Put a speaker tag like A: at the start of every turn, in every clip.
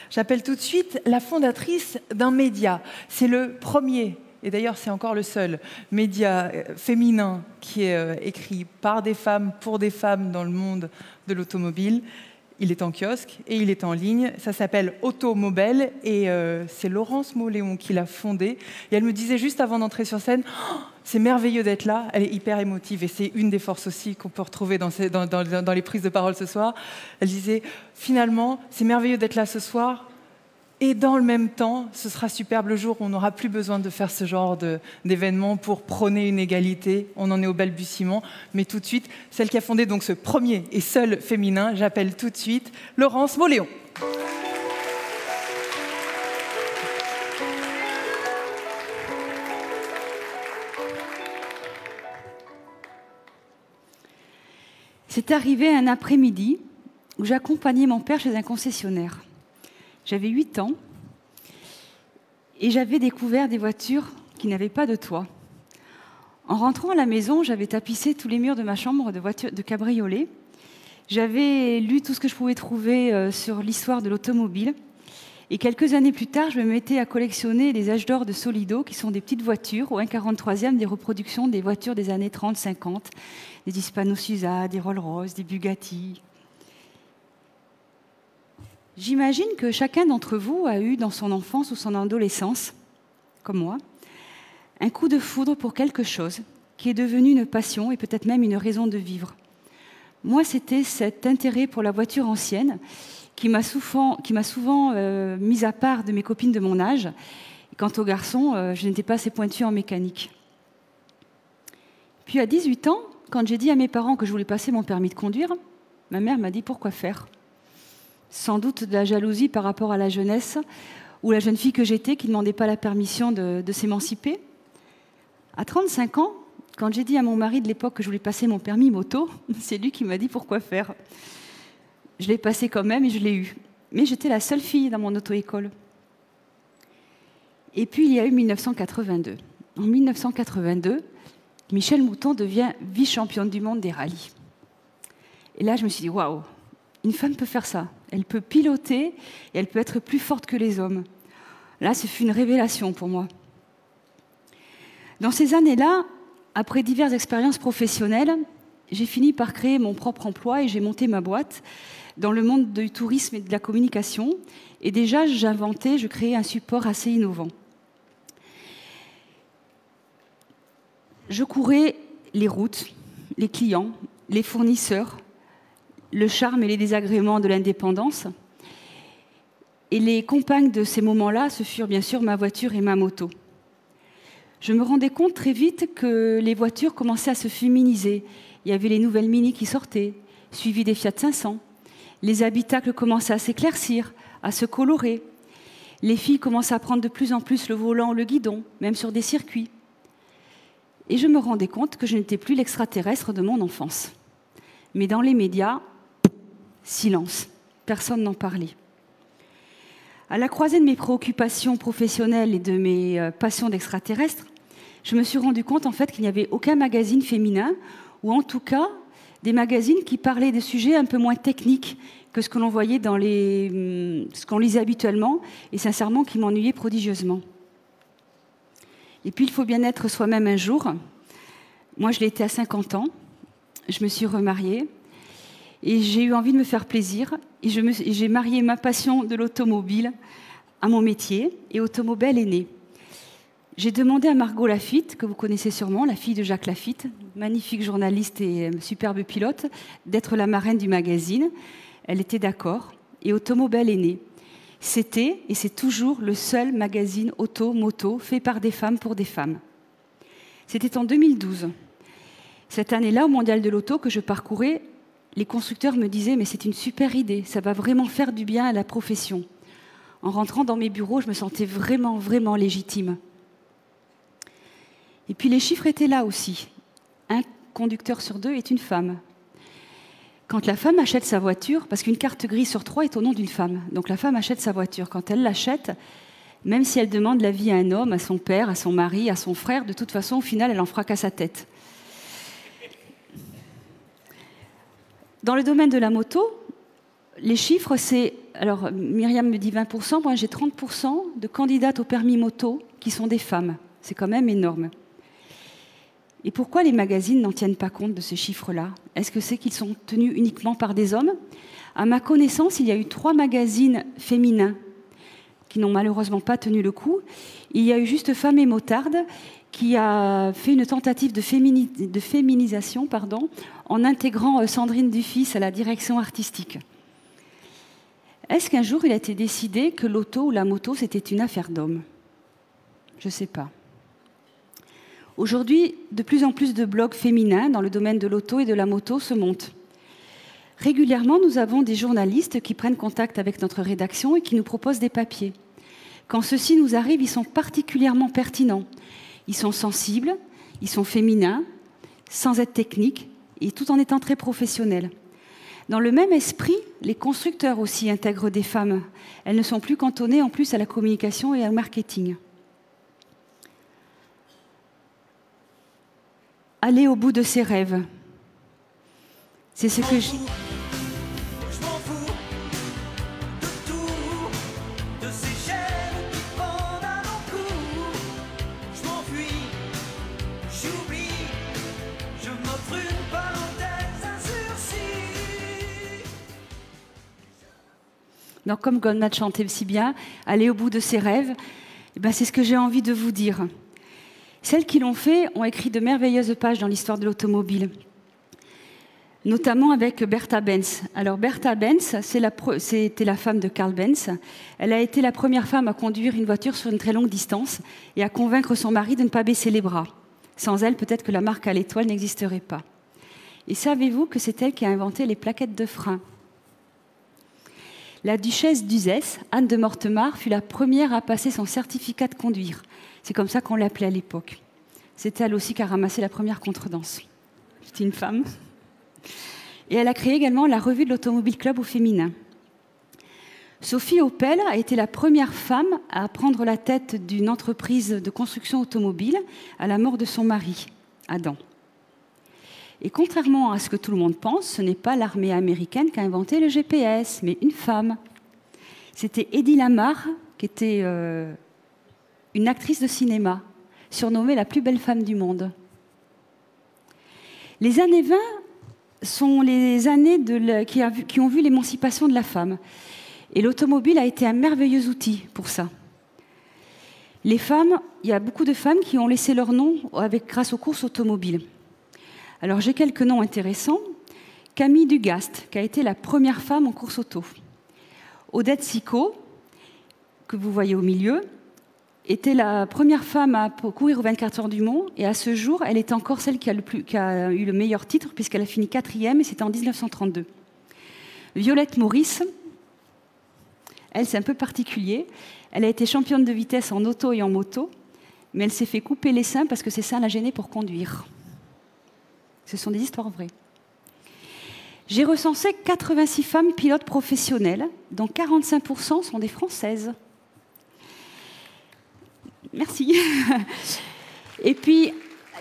A: J'appelle tout de suite la fondatrice d'un média. C'est le premier, et d'ailleurs c'est encore le seul, média féminin qui est écrit par des femmes, pour des femmes dans le monde de l'automobile. Il est en kiosque et il est en ligne. Ça s'appelle Automobile et c'est Laurence Mauléon qui l'a fondé. Et elle me disait juste avant d'entrer sur scène, oh, c'est merveilleux d'être là. Elle est hyper émotive et c'est une des forces aussi qu'on peut retrouver dans les prises de parole ce soir. Elle disait, finalement, c'est merveilleux d'être là ce soir. Et dans le même temps, ce sera superbe le jour où on n'aura plus besoin de faire ce genre d'événements pour prôner une égalité. On en est au balbutiement. Mais tout de suite, celle qui a fondé donc ce premier et seul féminin, j'appelle tout de suite Laurence Mauléon.
B: C'est arrivé un après-midi où j'accompagnais mon père chez un concessionnaire. J'avais 8 ans et j'avais découvert des voitures qui n'avaient pas de toit. En rentrant à la maison, j'avais tapissé tous les murs de ma chambre de cabriolet. J'avais lu tout ce que je pouvais trouver sur l'histoire de l'automobile. Et quelques années plus tard, je me mettais à collectionner les âges d'or de Solido, qui sont des petites voitures, au 1/43e des reproductions des voitures des années 30-50, des Hispano-Suiza, des Rolls-Royce, des Bugatti. J'imagine que chacun d'entre vous a eu dans son enfance ou son adolescence, comme moi, un coup de foudre pour quelque chose qui est devenu une passion et peut-être même une raison de vivre. Moi, c'était cet intérêt pour la voiture ancienne qui m'a souvent mise à part de mes copines de mon âge. Et quant aux garçons, je n'étais pas assez pointue en mécanique. Puis à 18 ans, quand j'ai dit à mes parents que je voulais passer mon permis de conduire, ma mère m'a dit « Pourquoi faire ?» Sans doute de la jalousie par rapport à la jeunesse ou la jeune fille que j'étais qui ne demandait pas la permission de s'émanciper. À 35 ans, quand j'ai dit à mon mari de l'époque que je voulais passer mon permis moto, c'est lui qui m'a dit pourquoi faire. Je l'ai passé quand même et je l'ai eu. Mais j'étais la seule fille dans mon auto-école. Et puis il y a eu 1982. En 1982, Michèle Mouton devient vice-championne du monde des rallyes. Et là, je me suis dit, waouh, une femme peut faire ça. Elle peut piloter et elle peut être plus forte que les hommes. Là, ce fut une révélation pour moi. Dans ces années-là, après diverses expériences professionnelles, j'ai fini par créer mon propre emploi et j'ai monté ma boîte dans le monde du tourisme et de la communication. Et déjà, je créais un support assez innovant. Je courais les routes, les clients, les fournisseurs, le charme et les désagréments de l'indépendance. Et les compagnes de ces moments-là, ce furent bien sûr ma voiture et ma moto. Je me rendais compte très vite que les voitures commençaient à se féminiser. Il y avait les nouvelles Mini qui sortaient, suivies des Fiat 500. Les habitacles commençaient à s'éclaircir, à se colorer. Les filles commençaient à prendre de plus en plus le volant ou le guidon, même sur des circuits. Et je me rendais compte que je n'étais plus l'extraterrestre de mon enfance. Mais dans les médias, silence, personne n'en parlait. À la croisée de mes préoccupations professionnelles et de mes passions d'extraterrestre, je me suis rendu compte en fait qu'il n'y avait aucun magazine féminin, ou en tout cas des magazines qui parlaient de sujets un peu moins techniques que ce que l'on voyait dans ce qu'on lisait habituellement, et sincèrement qui m'ennuyait prodigieusement. Et puis il faut bien être soi-même un jour. Moi je l'ai été à 50 ans, je me suis remariée, et j'ai eu envie de me faire plaisir, et j'ai marié ma passion de l'automobile à mon métier, et Automobile est née. J'ai demandé à Margot Lafitte, que vous connaissez sûrement, la fille de Jacques Lafitte, magnifique journaliste et superbe pilote, d'être la marraine du magazine. Elle était d'accord, et Automobile est née. C'était, et c'est toujours, le seul magazine auto-moto fait par des femmes pour des femmes. C'était en 2012. Cette année-là, au Mondial de l'Auto que je parcourais, les constructeurs me disaient « mais c'est une super idée, ça va vraiment faire du bien à la profession ». En rentrant dans mes bureaux, je me sentais vraiment, vraiment légitime. Et puis les chiffres étaient là aussi. Un conducteur sur 2 est une femme. Quand la femme achète sa voiture, parce qu'une carte grise sur 3 est au nom d'une femme, donc la femme achète sa voiture. Quand elle l'achète, même si elle demande l'avis à un homme, à son père, à son mari, à son frère, de toute façon, au final, elle en fera qu'à sa tête. Dans le domaine de la moto, les chiffres, c'est alors Myriam me dit 20%, moi j'ai 30% de candidates au permis moto qui sont des femmes. C'est quand même énorme. Et pourquoi les magazines n'en tiennent pas compte de ces chiffres-là? Est-ce que c'est qu'ils sont tenus uniquement par des hommes? À ma connaissance, il y a eu 3 magazines féminins qui n'ont malheureusement pas tenu le coup. Il y a eu juste Femmes et Motarde qui a fait une tentative de féminisation en intégrant Sandrine Dufis à la direction artistique. Est-ce qu'un jour il a été décidé que l'auto ou la moto c'était une affaire d'hommes? Je ne sais pas. Aujourd'hui, de plus en plus de blogs féminins dans le domaine de l'auto et de la moto se montent. Régulièrement, nous avons des journalistes qui prennent contact avec notre rédaction et qui nous proposent des papiers. Quand ceux-ci nous arrivent, ils sont particulièrement pertinents. Ils sont sensibles, ils sont féminins, sans être techniques, et tout en étant très professionnels. Dans le même esprit, les constructeurs aussi intègrent des femmes. Elles ne sont plus cantonnées en plus à la communication et au marketing. Aller au bout de ses rêves. C'est ce que je...
C: Je m'en fous de tout, de ces chaînes qui pendent à mon cou. Je m'enfuis, j'oublie, je m'offre une parenthèse, un sursis.
B: Donc, comme Goldman chantait si bien, aller au bout de ses rêves, eh ben, c'est ce que j'ai envie de vous dire. Celles qui l'ont fait ont écrit de merveilleuses pages dans l'histoire de l'automobile, notamment avec Bertha Benz. Alors Bertha Benz, c'était la femme de Carl Benz. Elle a été la première femme à conduire une voiture sur une très longue distance et à convaincre son mari de ne pas baisser les bras. Sans elle, peut-être que la marque à l'étoile n'existerait pas. Et savez-vous que c'est elle qui a inventé les plaquettes de frein? La duchesse d'Uzès, Anne de Mortemart, fut la première à passer son certificat de conduire. C'est comme ça qu'on l'appelait à l'époque. C'est elle aussi qui a ramassé la première contredanse. C'était une femme. Et elle a créé également la revue de l'Automobile Club au féminin. Sophie Opel a été la première femme à prendre la tête d'une entreprise de construction automobile à la mort de son mari, Adam. Et contrairement à ce que tout le monde pense, ce n'est pas l'armée américaine qui a inventé le GPS, mais une femme. C'était Hedy Lamarr, qui était une actrice de cinéma, surnommée la plus belle femme du monde. Les années 20 sont les années qui ont vu l'émancipation de la femme. Et l'automobile a été un merveilleux outil pour ça. Les femmes, il y a beaucoup de femmes qui ont laissé leur nom grâce aux courses automobiles. Alors j'ai quelques noms intéressants. Camille Dugast, qui a été la première femme en course auto. Odette Sicot, que vous voyez au milieu, était la première femme à courir aux 24 heures du Mans, et à ce jour, elle est encore celle qui a eu le meilleur titre, puisqu'elle a fini 4e, et c'était en 1932. Violette Maurice, elle, c'est un peu particulier. Elle a été championne de vitesse en auto et en moto, mais elle s'est fait couper les seins parce que ses seins la gênaient pour conduire. Ce sont des histoires vraies. J'ai recensé 86 femmes pilotes professionnelles, dont 45% sont des Françaises. Merci. Et puis,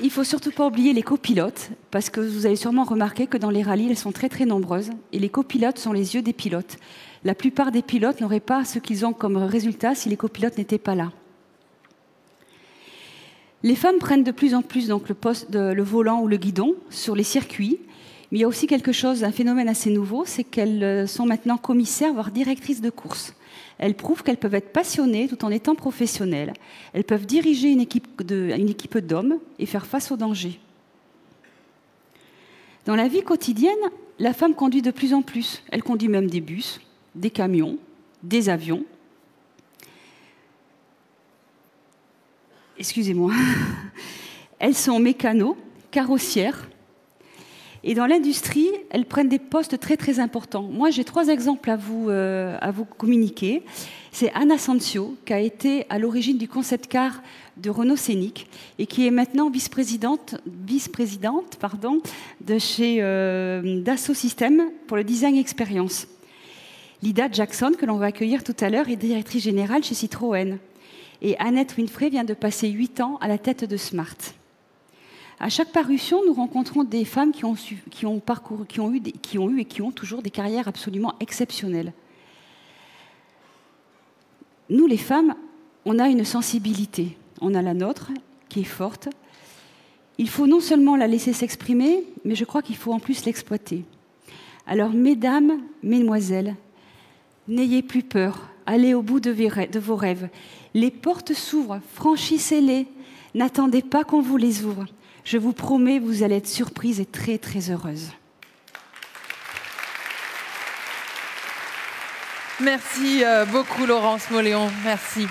B: il ne faut surtout pas oublier les copilotes, parce que vous avez sûrement remarqué que dans les rallyes, elles sont très très nombreuses, et les copilotes sont les yeux des pilotes. La plupart des pilotes n'auraient pas ce qu'ils ont comme résultat si les copilotes n'étaient pas là. Les femmes prennent de plus en plus donc, le volant ou le guidon sur les circuits, mais il y a aussi un phénomène assez nouveau, c'est qu'elles sont maintenant commissaires, voire directrices de course. Elles prouvent qu'elles peuvent être passionnées tout en étant professionnelles. Elles peuvent diriger une équipe d'hommes et faire face aux dangers. Dans la vie quotidienne, la femme conduit de plus en plus. Elle conduit même des bus, des camions, des avions. Excusez-moi. Elles sont mécanos, carrossières. Et dans l'industrie, elles prennent des postes très très importants. Moi, j'ai 3 exemples à vous communiquer. C'est Anna Sancio, qui a été à l'origine du concept car de Renault Scénic et qui est maintenant vice-présidente de chez Dassault Systèmes pour le design expérience. Lida Jackson, que l'on va accueillir tout à l'heure, est directrice générale chez Citroën. Et Annette Winfrey vient de passer 8 ans à la tête de Smart. À chaque parution, nous rencontrons des femmes qui ont eu et qui ont toujours des carrières absolument exceptionnelles. nous, les femmes, on a une sensibilité. On a la nôtre, qui est forte. Il faut non seulement la laisser s'exprimer, mais je crois qu'il faut en plus l'exploiter. Alors, mesdames, mesdemoiselles, n'ayez plus peur. Allez au bout de vos rêves. Les portes s'ouvrent, franchissez-les. N'attendez pas qu'on vous les ouvre. Je vous promets, vous allez être surprises et très, très heureuses.
A: Merci beaucoup, Laurence Moléon. Merci.